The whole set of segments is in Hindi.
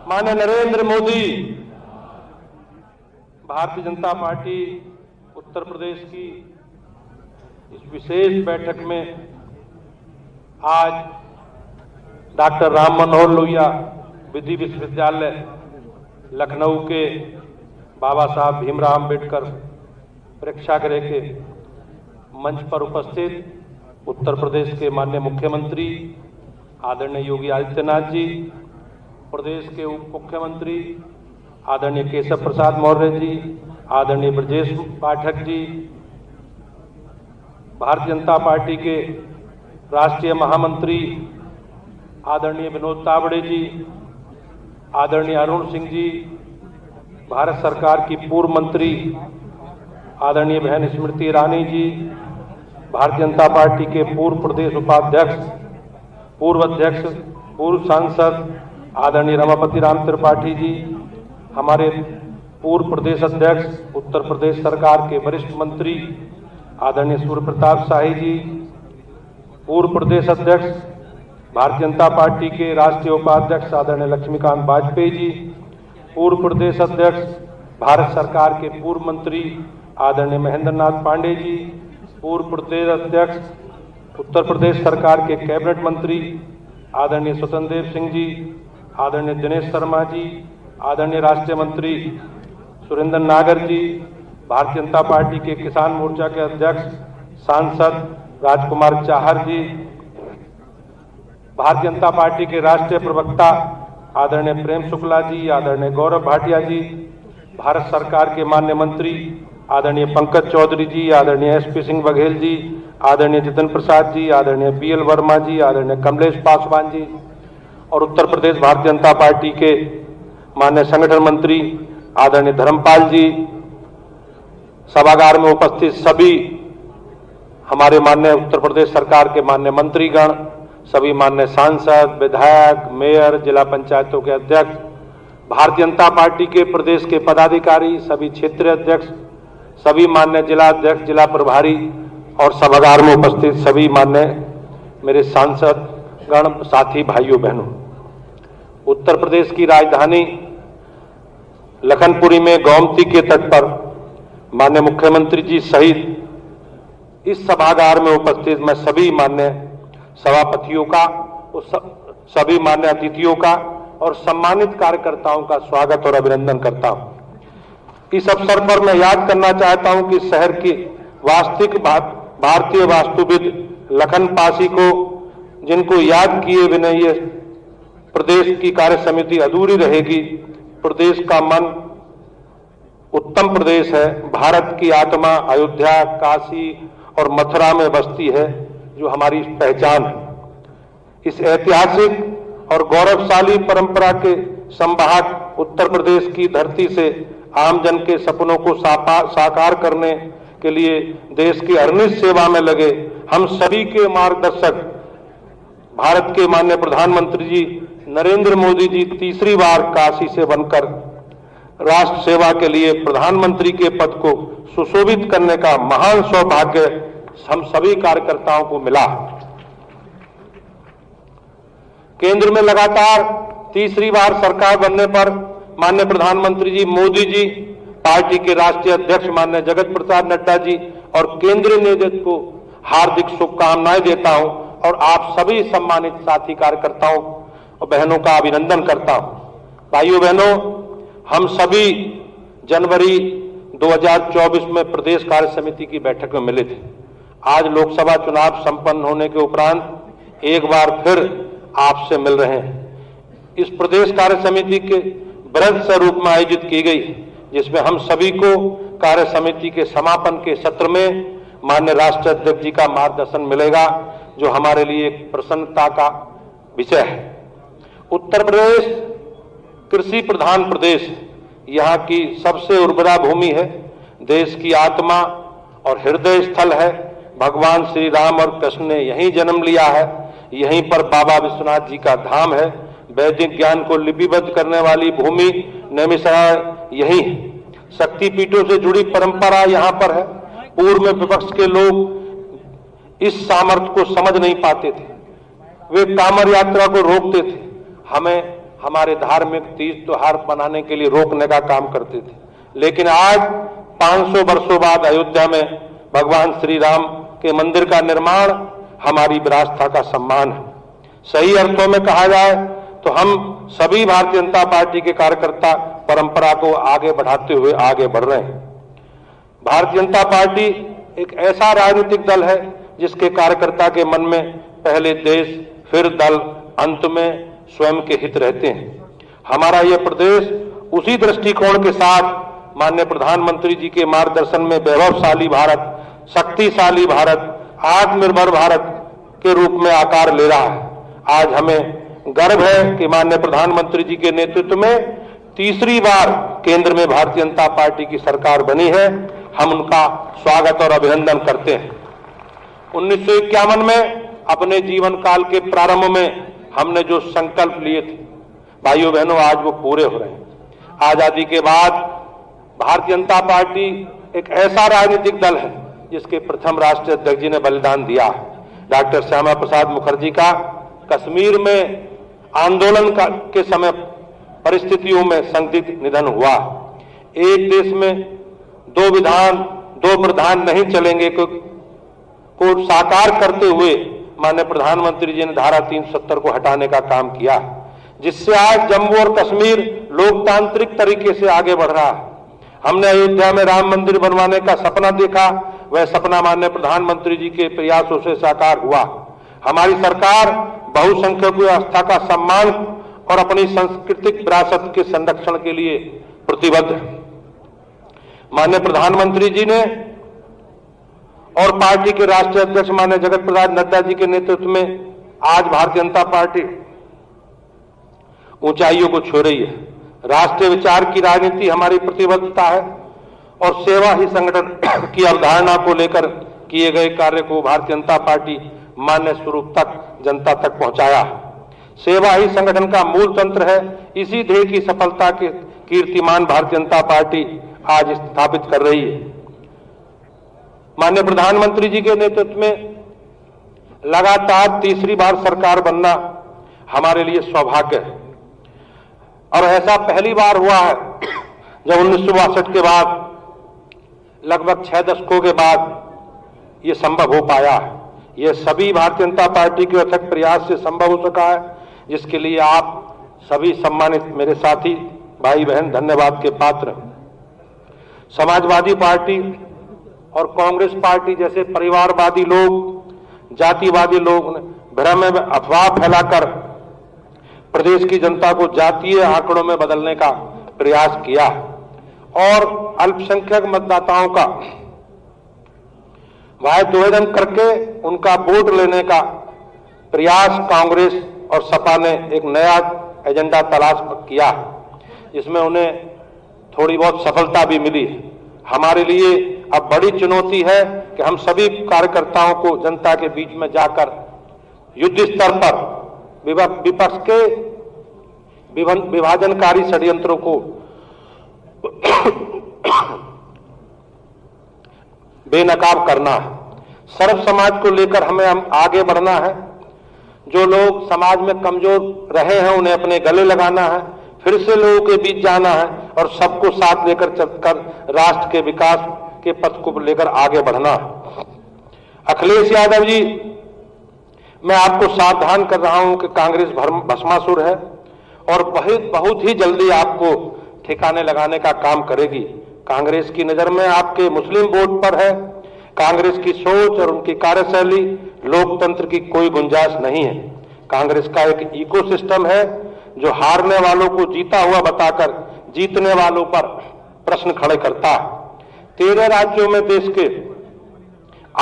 माननीय नरेंद्र मोदी, भारतीय जनता पार्टी उत्तर प्रदेश की इस विशेष बैठक में आज डॉक्टर राम मनोहर लोहिया विधि विश्वविद्यालय लखनऊ के बाबा साहब भीमराव अम्बेडकर प्रेक्षागृह के मंच पर उपस्थित उत्तर प्रदेश के माननीय मुख्यमंत्री आदरणीय योगी आदित्यनाथ जी, प्रदेश के उप मुख्यमंत्री आदरणीय केशव प्रसाद मौर्य जी, आदरणीय ब्रजेश पाठक जी, भारतीय जनता पार्टी के राष्ट्रीय महामंत्री आदरणीय विनोद तावड़े जी, आदरणीय अरुण सिंह जी, भारत सरकार की पूर्व मंत्री आदरणीय बहन स्मृति ईरानी जी, भारतीय जनता पार्टी के पूर्व प्रदेश उपाध्यक्ष, पूर्व अध्यक्ष, पूर्व सांसद आदरणीय रमापति राम त्रिपाठी जी, हमारे पूर्व प्रदेश अध्यक्ष उत्तर प्रदेश सरकार के वरिष्ठ मंत्री आदरणीय सूर्य प्रताप शाही जी, पूर्व प्रदेश अध्यक्ष भारतीय जनता पार्टी के राष्ट्रीय उपाध्यक्ष आदरणीय लक्ष्मीकांत वाजपेयी जी, पूर्व प्रदेश अध्यक्ष भारत सरकार के पूर्व मंत्री आदरणीय महेंद्र नाथ पांडे जी, पूर्व प्रदेश अध्यक्ष उत्तर प्रदेश सरकार के कैबिनेट मंत्री आदरणीय स्वतंत्र देव सिंह जी, आदरणीय दिनेश शर्मा जी, आदरणीय राष्ट्रीय मंत्री सुरेंद्र नागर जी, भारतीय जनता पार्टी के किसान मोर्चा के अध्यक्ष सांसद राजकुमार चाहर जी, भारतीय जनता पार्टी के राष्ट्रीय प्रवक्ता आदरणीय प्रेम शुक्ला जी, आदरणीय गौरव भाटिया जी, भारत सरकार के माननीय मंत्री आदरणीय पंकज चौधरी जी, आदरणीय एसपी सिंह बघेल जी, आदरणीय जितेंद्र प्रसाद जी, आदरणीय बीएल वर्मा जी, आदरणीय कमलेश पासवान जी और उत्तर प्रदेश भारतीय जनता पार्टी के माननीय संगठन मंत्री आदरणीय धर्मपाल जी, सभागार में उपस्थित सभी हमारे माननीय उत्तर प्रदेश सरकार के माननीय मंत्रीगण, सभी माननीय सांसद, विधायक, मेयर, जिला पंचायतों के अध्यक्ष, भारतीय जनता पार्टी के प्रदेश के पदाधिकारी, सभी क्षेत्रीय अध्यक्ष, सभी माननीय जिला अध्यक्ष, जिला प्रभारी और सभागार में उपस्थित सभी माननीय मेरे सांसद गण, साथी भाइयों बहनों, उत्तर प्रदेश की राजधानी लखनपुरी में गोमती के तट पर माननीय मुख्यमंत्री जी सहित इस सभागार में उपस्थित मैं सभी माननीय सभापतियों का, सभी माननीय अतिथियों का और सम्मानित कार्यकर्ताओं का स्वागत और अभिनंदन करता हूं। इस अवसर पर मैं याद करना चाहता हूं कि शहर के वास्तविक भारतीय वास्तुविद लखन पासी को, जिनको याद किए बिना ये प्रदेश की कार्य समिति अधूरी रहेगी। प्रदेश का मन उत्तम प्रदेश है, भारत की आत्मा अयोध्या, काशी और मथुरा में बसती है, जो हमारी पहचान है। इस ऐतिहासिक और गौरवशाली परंपरा के संवाहक उत्तर प्रदेश की धरती से आमजन के सपनों को साकार करने के लिए देश की अहर्निश सेवा में लगे हम सभी के मार्गदर्शक भारत के माननीय प्रधानमंत्री जी नरेंद्र मोदी जी तीसरी बार काशी से बनकर राष्ट्र सेवा के लिए प्रधानमंत्री के पद को सुशोभित करने का महान सौभाग्य हम सभी कार्यकर्ताओं को मिला। केंद्र में लगातार तीसरी बार सरकार बनने पर माननीय प्रधानमंत्री जी मोदी जी, पार्टी के राष्ट्रीय अध्यक्ष माननीय जगत प्रसाद नड्डा जी और केंद्रीय नेतृत्व को हार्दिक शुभकामनाएं देता हूं और आप सभी सम्मानित साथी कार्यकर्ताओं और बहनों का अभिनंदन करता हूं। भाइयों बहनों, हम सभी जनवरी 2024 में प्रदेश कार्य समिति की बैठक में मिले थे। आज लोकसभा चुनाव संपन्न होने के उपरांत एक बार फिर आपसे मिल रहे हैं। इस प्रदेश कार्य समिति के बृहद स्वरूप में आयोजित की गई, जिसमें हम सभी को कार्य समिति के समापन के सत्र में माननीय राष्ट्रीय अध्यक्ष जी का मार्गदर्शन मिलेगा, जो हमारे लिए एक प्रसन्नता का विषय है। उत्तर प्रदेश कृषि प्रधान प्रदेश, यहाँ की सबसे उर्वरा भूमि है, देश की आत्मा और हृदय स्थल है। भगवान श्री राम और कृष्ण ने यहीं जन्म लिया है, यहीं पर बाबा विश्वनाथ जी का धाम है। वैदिक ज्ञान को लिपिबद्ध करने वाली भूमि नैमिषारण्य यही है। शक्तिपीठों से जुड़ी परंपरा यहाँ पर है। पूर्व में विपक्ष के लोग इस सामर्थ्य को समझ नहीं पाते थे, वे कांवड़ यात्रा को रोकते थे। हमें हमारे धार्मिक तीज त्योहार मनाने के लिए रोकने का काम करते थे। लेकिन आज 500 वर्षों बाद अयोध्या में भगवान श्री राम के मंदिर का निर्माण हमारी विरासत का सम्मान है। सही अर्थों में कहा जाए तो हम सभी भारतीय जनता पार्टी के कार्यकर्ता परंपरा को आगे बढ़ाते हुए आगे बढ़ रहे हैं। भारतीय जनता पार्टी एक ऐसा राजनीतिक दल है जिसके कार्यकर्ता के मन में पहले देश, फिर दल, अंत में स्वयं के हित रहते हैं। हमारा यह प्रदेश उसी दृष्टिकोण के साथ माननीय प्रधानमंत्री जी के मार्गदर्शन में वैभवशाली भारत, शक्तिशाली भारत, आत्मनिर्भर भारत के रूप में आकार ले रहा है। आज हमें गर्व है कि माननीय प्रधानमंत्री जी के नेतृत्व में तीसरी बार केंद्र में भारतीय जनता पार्टी की सरकार बनी है। हम उनका स्वागत और अभिनंदन करते हैं। 1951 में अपने जीवन काल के प्रारंभ में हमने जो संकल्प लिए थे, भाइयों बहनों, आज वो पूरे हो रहे हैं। आजादी के बाद भारतीय जनता पार्टी एक ऐसा राजनीतिक दल है जिसके प्रथम राष्ट्रीय अध्यक्ष जी ने बलिदान दिया है। डॉक्टर श्यामा प्रसाद मुखर्जी का कश्मीर में आंदोलन के समय परिस्थितियों में संदिग्ध निधन हुआ। एक देश में दो विधान, दो प्रधान नहीं चलेंगे को साकार करते हुए माननीय प्रधानमंत्री जी ने धारा 370 को हटाने का काम किया, जिससे आज जम्मू और कश्मीर लोकतांत्रिक तरीके से आगे बढ़ रहा है। हमने अयोध्या में राम मंदिर बनवाने का सपना देखा, वह सपना माननीय प्रधानमंत्री जी के प्रयासों से साकार हुआ। हमारी सरकार बहुसंख्यक आस्था का सम्मान और अपनी सांस्कृतिक विरासत के संरक्षण के लिए प्रतिबद्ध है। माननीय प्रधानमंत्री जी ने और पार्टी के राष्ट्रीय अध्यक्ष माननीय जगत प्रकाश नड्डा जी के नेतृत्व में आज भारतीय जनता पार्टी ऊंचाइयों को छू रही है। राष्ट्रीय विचार की राजनीति हमारी प्रतिबद्धता है और सेवा ही संगठन की अवधारणा को लेकर किए गए कार्य को भारतीय जनता पार्टी मान्य स्वरूप तक जनता तक पहुंचाया है। सेवा ही संगठन का मूल तंत्र है। इसी ध्येय की सफलता के कीर्तिमान भारतीय जनता पार्टी आज स्थापित कर रही है। माननीय प्रधानमंत्री जी के नेतृत्व में लगातार तीसरी बार सरकार बनना हमारे लिए सौभाग्य है और ऐसा पहली बार हुआ है जब 1962 के बाद लगभग 6 दशकों के बाद ये संभव हो पाया है। ये सभी भारतीय जनता पार्टी के अथक प्रयास से संभव हो सका है, जिसके लिए आप सभी सम्मानित मेरे साथी भाई बहन धन्यवाद के पात्र। समाजवादी पार्टी और कांग्रेस पार्टी जैसे परिवारवादी लोग, जातिवादी लोग भ्रम में अफवाह फैलाकर प्रदेश की जनता को जातीय आंकड़ों में बदलने का प्रयास किया और अल्पसंख्यक मतदाताओं का वायदोवेदन करके उनका वोट लेने का प्रयास कांग्रेस और सपा ने एक नया एजेंडा तलाश किया, जिसमें उन्हें थोड़ी बहुत सफलता भी मिली। हमारे लिए अब बड़ी चुनौती है कि हम सभी कार्यकर्ताओं को जनता के बीच में जाकर युद्ध स्तर पर विपक्ष के विभाजनकारी षड्यंत्रों को बेनकाब करना है। सर्व समाज को लेकर हमें आगे बढ़ना है। जो लोग समाज में कमजोर रहे हैं उन्हें अपने गले लगाना है, फिर से लोगों के बीच जाना है और सबको साथ लेकर चलकर राष्ट्र के विकास के पथ को लेकर आगे बढ़ना है। अखिलेश यादव जी, मैं आपको सावधान कर रहा हूं कि कांग्रेस भस्मासुर है और बहुत ही जल्दी आपको ठिकाने लगाने का काम करेगी। कांग्रेस की नजर में आपके मुस्लिम वोट पर है। कांग्रेस की सोच और उनकी कार्यशैली लोकतंत्र की कोई गुंजाइश नहीं है। कांग्रेस का एक इकोसिस्टम है जो हारने वालों को जीता हुआ बताकर जीतने वालों पर प्रश्न खड़े करता है। 13 राज्यों में देश के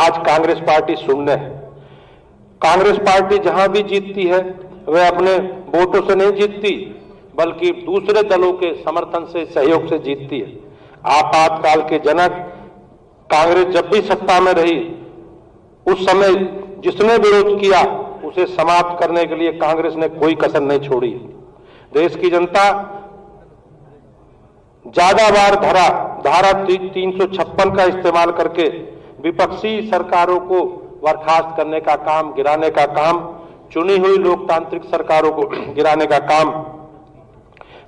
आज कांग्रेस पार्टी शून्य है। कांग्रेस पार्टी जहां भी जीतती है वह अपने वोटों से नहीं जीतती, बल्कि दूसरे दलों के समर्थन से, सहयोग से जीतती है। आपातकाल के जनक कांग्रेस जब भी सत्ता में रही, उस समय जिसने विरोध किया उसे समाप्त करने के लिए कांग्रेस ने कोई कसर नहीं छोड़ी। देश की जनता ज्यादा बार धारा 356 का इस्तेमाल करके विपक्षी सरकारों को बर्खास्त करने का काम, गिराने का काम, चुनी हुई लोकतांत्रिक सरकारों को गिराने का काम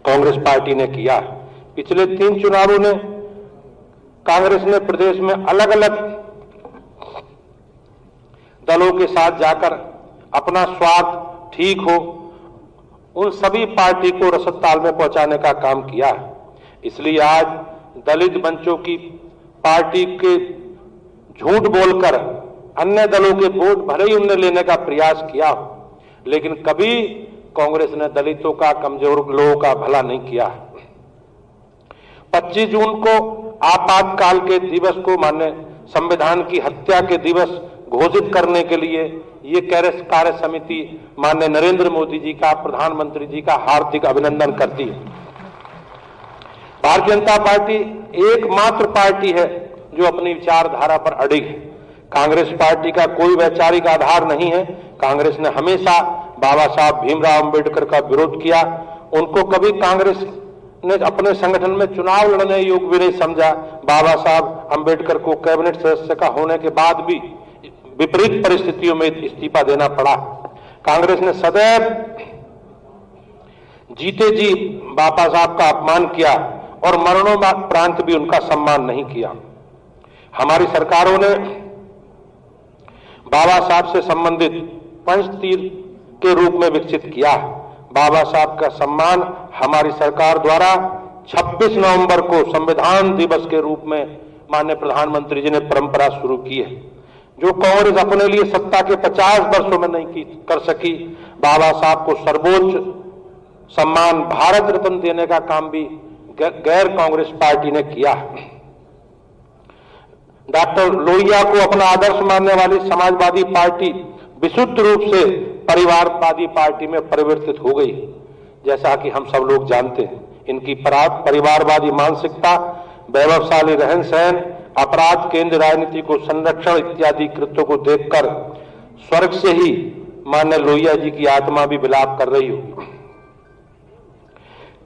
कांग्रेस पार्टी ने किया। पिछले 3 चुनावों ने कांग्रेस ने प्रदेश में अलग अलग दलों के साथ जाकर अपना स्वार्थ ठीक हो उन सभी पार्टी को रसद ताल में पहुंचाने का काम किया। इसलिए आज दलित मंचों की पार्टी के झूठ बोलकर अन्य दलों के वोट भले ही उन्होंने लेने का प्रयास किया, लेकिन कभी कांग्रेस ने दलितों का, कमजोर लोगों का भला नहीं किया। 25 जून को आपातकाल के दिवस को मान्य संविधान की हत्या के दिवस घोषित करने के लिए ये कार्य समिति माननीय नरेंद्र मोदी जी का, प्रधानमंत्री जी का हार्दिक अभिनंदन करती है। भारतीय जनता पार्टी एकमात्र पार्टी है जो अपनी विचारधारा पर अडिग है। कांग्रेस पार्टी का कोई वैचारिक आधार नहीं है। कांग्रेस ने हमेशा बाबा साहब भीमराव अंबेडकर का विरोध किया। उनको कभी कांग्रेस ने अपने संगठन में चुनाव लड़ने योग्य भी नहीं समझा। बाबा साहब अंबेडकर को कैबिनेट सदस्य का होने के बाद भी विपरीत परिस्थितियों में इस्तीफा देना पड़ा। कांग्रेस ने सदैव जीते जी बाबा साहब का अपमान किया और मरणोपरांत भी उनका सम्मान नहीं किया। हमारी सरकारों ने बाबा साहब से संबंधित पंचतीर्थ के रूप में विकसित किया। बाबा साहब का सम्मान हमारी सरकार द्वारा 26 नवंबर को संविधान दिवस के रूप में माननीय प्रधानमंत्री जी ने परंपरा शुरू की है, जो कांग्रेस अपने लिए सत्ता के 50 वर्षों में नहीं कर सकी। बाबा साहब को सर्वोच्च सम्मान भारत रत्न देने का काम भी गैर कांग्रेस पार्टी ने किया। डॉक्टर लोहिया को अपना आदर्श मानने वाली समाजवादी पार्टी विशुद्ध रूप से परिवारवादी पार्टी में परिवर्तित हो गई। जैसा कि हम सब लोग जानते हैं, इनकी परिवारवादी मानसिकता, वैभवशाली रहन सहन, अपराध केंद्र राजनीति को संरक्षण इत्यादि कृत्यों को देखकर स्वर्ग से ही माननीय लोहिया जी की आत्मा भी विलाप कर रही होगी।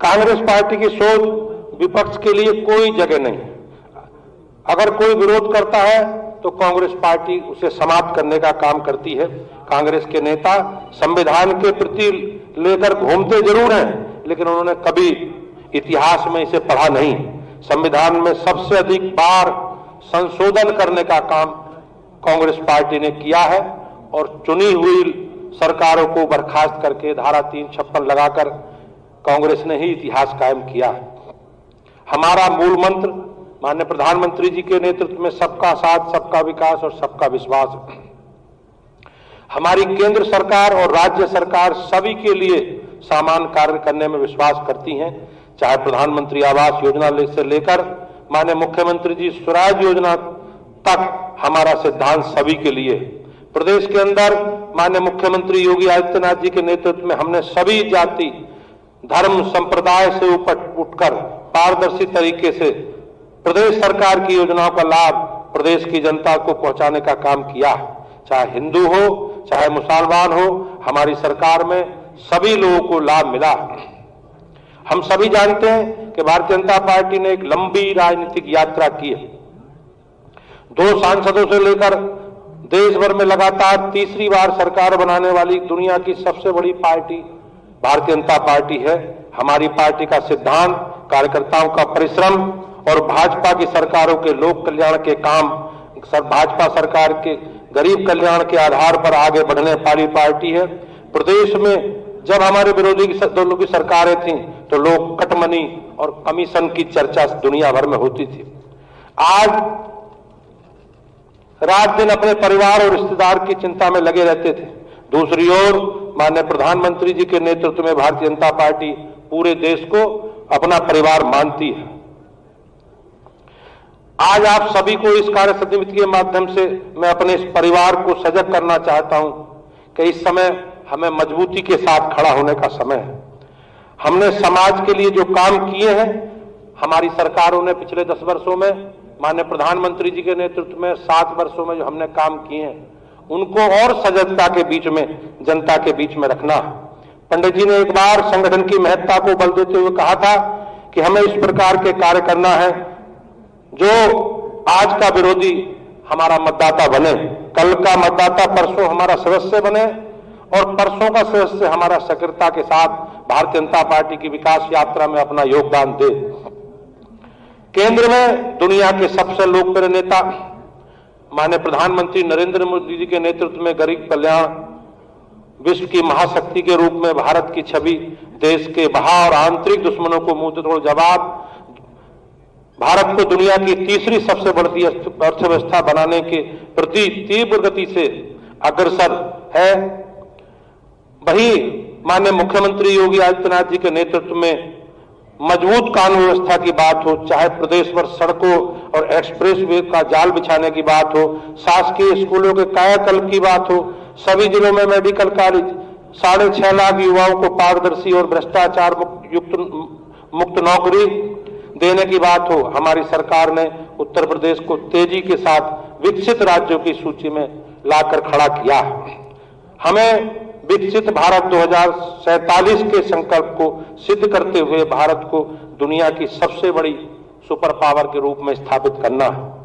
कांग्रेस पार्टी की सोच विपक्ष के लिए कोई जगह नहीं। अगर कोई विरोध करता है तो कांग्रेस पार्टी उसे समाप्त करने का काम करती है। कांग्रेस के नेता संविधान के प्रति लेकर घूमते जरूर हैं, लेकिन उन्होंने कभी इतिहास में इसे पढ़ा नहीं। संविधान में सबसे अधिक बार संशोधन करने का काम कांग्रेस पार्टी ने किया है और चुनी हुई सरकारों को बर्खास्त करके धारा 356 लगाकर कांग्रेस ने ही इतिहास कायम किया है। हमारा मूल मंत्र माननीय प्रधानमंत्री जी के नेतृत्व में सबका साथ, सबका विकास और सबका विश्वास। हमारी केंद्र सरकार और राज्य सरकार सभी के लिए समान कार्य करने में विश्वास करती हैं। चाहे प्रधानमंत्री आवास योजना से लेकर माननीय मुख्यमंत्री जी स्वराज योजना तक हमारा सिद्धांत सभी के लिए। प्रदेश के अंदर माननीय मुख्यमंत्री योगी आदित्यनाथ जी के नेतृत्व में हमने सभी जाति, धर्म, संप्रदाय से उठकर पारदर्शी तरीके से प्रदेश सरकार की योजनाओं का लाभ प्रदेश की जनता को पहुंचाने का काम किया। चाहे हिंदू हो, चाहे मुसलमान हो, हमारी सरकार में सभी लोगों को लाभ मिला। हम सभी जानते हैं कि भारतीय जनता पार्टी ने एक लंबी राजनीतिक यात्रा की है। 2 सांसदों से लेकर देश भर में लगातार तीसरी बार सरकार बनाने वाली दुनिया की सबसे बड़ी पार्टी भारतीय जनता पार्टी है। हमारी पार्टी का सिद्धांत, कार्यकर्ताओं का परिश्रम और भाजपा की सरकारों के लोक कल्याण के काम, भाजपा सरकार के गरीब कल्याण के आधार पर आगे बढ़ने वाली पार्टी है। प्रदेश में जब हमारे विरोधी दलों की सरकारें थीं तो लोग कटमनी और कमीशन की चर्चा दुनिया भर में होती थी। आज रात दिन अपने परिवार और रिश्तेदार की चिंता में लगे रहते थे। दूसरी ओर माननीय प्रधानमंत्री जी के नेतृत्व में भारतीय जनता पार्टी पूरे देश को अपना परिवार मानती है। आज आप सभी को इस कार्य समिति के माध्यम से मैं अपने इस परिवार को सजग करना चाहता हूं कि इस समय हमें मजबूती के साथ खड़ा होने का समय है। हमने समाज के लिए जो काम किए हैं, हमारी सरकारों ने पिछले 10 वर्षों में माननीय प्रधानमंत्री जी के नेतृत्व में 7 वर्षों में जो हमने काम किए हैं, उनको और सजगता के बीच में, जनता के बीच में रखना। पंडित जी ने एक बार संगठन की महत्ता को बल देते हुए कहा था कि हमें इस प्रकार के कार्य करना है जो आज का विरोधी हमारा मतदाता बने, कल का मतदाता परसों हमारा सदस्य बने और परसों का सदस्य हमारा सक्रियता के साथ भारतीय जनता पार्टी की विकास यात्रा में अपना योगदान दे। केंद्र में दुनिया के सबसे लोकप्रिय नेता माननीय प्रधानमंत्री नरेंद्र मोदी जी के नेतृत्व में गरीब कल्याण विश्व की महाशक्ति के रूप में भारत की छवि, देश के बाह्य और आंतरिक दुश्मनों को मुंहतोड़ जवाब, भारत को दुनिया की तीसरी सबसे बड़ी अर्थव्यवस्था बनाने के प्रति तीव्र गति से अग्रसर है। वही माननीय मुख्यमंत्री योगी आदित्यनाथ जी के नेतृत्व में मजबूत कानून व्यवस्था की बात हो, चाहे प्रदेश भर सड़कों और एक्सप्रेस वे का जाल बिछाने की बात हो, शासकीय स्कूलों के कायाकल्प की बात हो, सभी जिलों में मेडिकल कॉलेज, 6.5 लाख युवाओं को पारदर्शी और भ्रष्टाचार मुक्त नौकरी देने की बात हो, हमारी सरकार ने उत्तर प्रदेश को तेजी के साथ विकसित राज्यों की सूची में लाकर खड़ा किया। हमें विकसित भारत 2047 के संकल्प को सिद्ध करते हुए भारत को दुनिया की सबसे बड़ी सुपर पावर के रूप में स्थापित करना है।